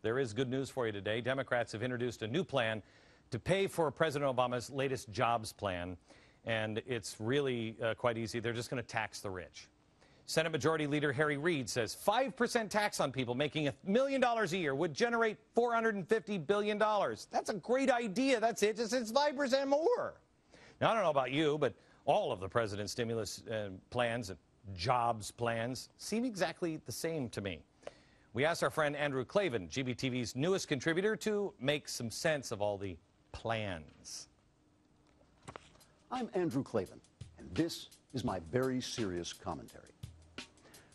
There is good news for you today. Democrats have introduced a new plan to pay for President Obama's latest jobs plan, and it's really quite easy. They're just going to tax the rich. Senate Majority Leader Harry Reid says 5% tax on people making $1 million a year would generate $450 billion. That's a great idea. That's it. It's 5% more. Now, I don't know about you, but all of the president's stimulus plans and jobs plans seem exactly the same to me. We asked our friend Andrew Klavan, GBTV's newest contributor, to make some sense of all the plans. I'm Andrew Klavan, and this is my very serious commentary.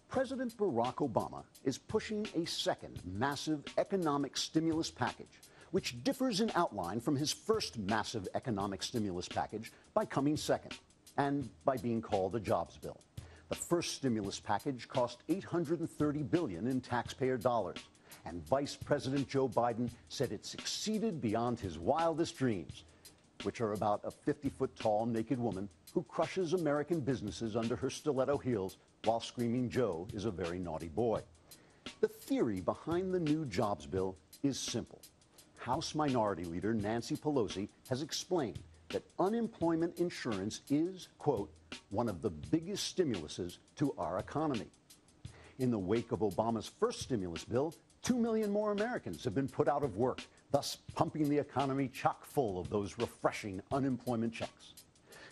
President Barack Obama is pushing a second massive economic stimulus package, which differs in outline from his first massive economic stimulus package by coming second, and by being called a jobs bill. The first stimulus package cost $830 billion in taxpayer dollars, and Vice President Joe Biden said it succeeded beyond his wildest dreams, which are about a 50-foot-tall naked woman who crushes American businesses under her stiletto heels while screaming Joe is a very naughty boy. The theory behind the new jobs bill is simple. House Minority Leader Nancy Pelosi has explained that unemployment insurance is, quote, one of the biggest stimuluses to our economy. In the wake of Obama's first stimulus bill, 2 million more Americans have been put out of work, thus pumping the economy chock full of those refreshing unemployment checks.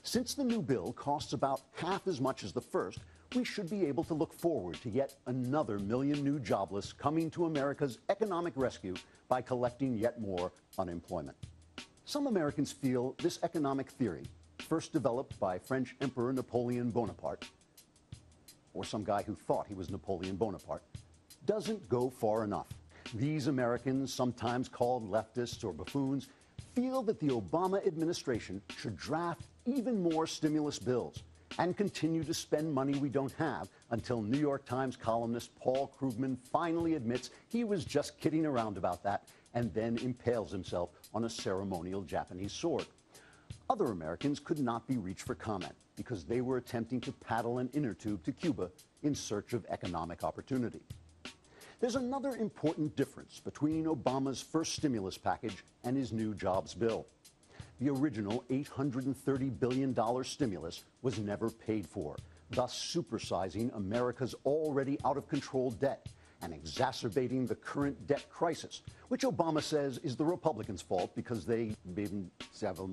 Since the new bill costs about half as much as the first, we should be able to look forward to yet another million new jobless coming to America's economic rescue by collecting yet more unemployment. Some Americans feel this economic theory, first developed by French Emperor Napoleon Bonaparte, or some guy who thought he was Napoleon Bonaparte, doesn't go far enough. These Americans, sometimes called leftists or buffoons, feel that the Obama administration should draft even more stimulus bills and continue to spend money we don't have until New York Times columnist Paul Krugman finally admits he was just kidding around about that and then impales himself on a ceremonial Japanese sword. Other Americans could not be reached for comment because they were attempting to paddle an inner tube to Cuba in search of economic opportunity. There's another important difference between Obama's first stimulus package and his new jobs bill. The original $830 billion stimulus was never paid for, thus supersizing America's already out-of-control debt and exacerbating the current debt crisis, which Obama says is the Republicans' fault because they didn't have a.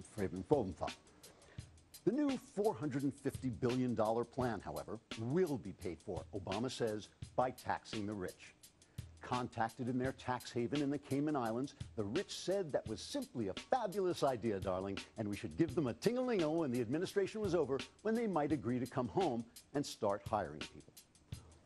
The new $450 billion plan, however, will be paid for, Obama says, by taxing the rich. Contacted in their tax haven in the Cayman Islands, the rich said that was simply a fabulous idea, darling, and we should give them a ting-a-ling-o when the administration was over, when they might agree to come home and start hiring people.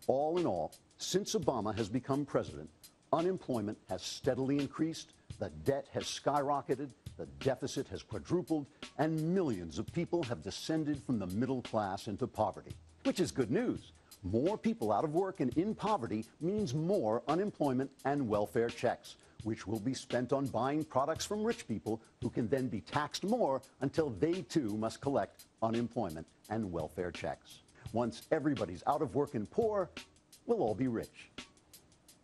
All in all, since Obama has become president, unemployment has steadily increased, the debt has skyrocketed, the deficit has quadrupled, and millions of people have descended from the middle class into poverty, which is good news. More people out of work and in poverty means more unemployment and welfare checks, which will be spent on buying products from rich people who can then be taxed more until they too must collect unemployment and welfare checks. Once everybody's out of work and poor, we'll all be rich.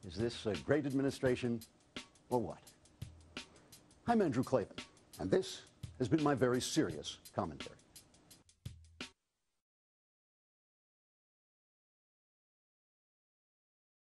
Is this a great administration or what? I'm Andrew Klavan, and this has been my very serious commentary.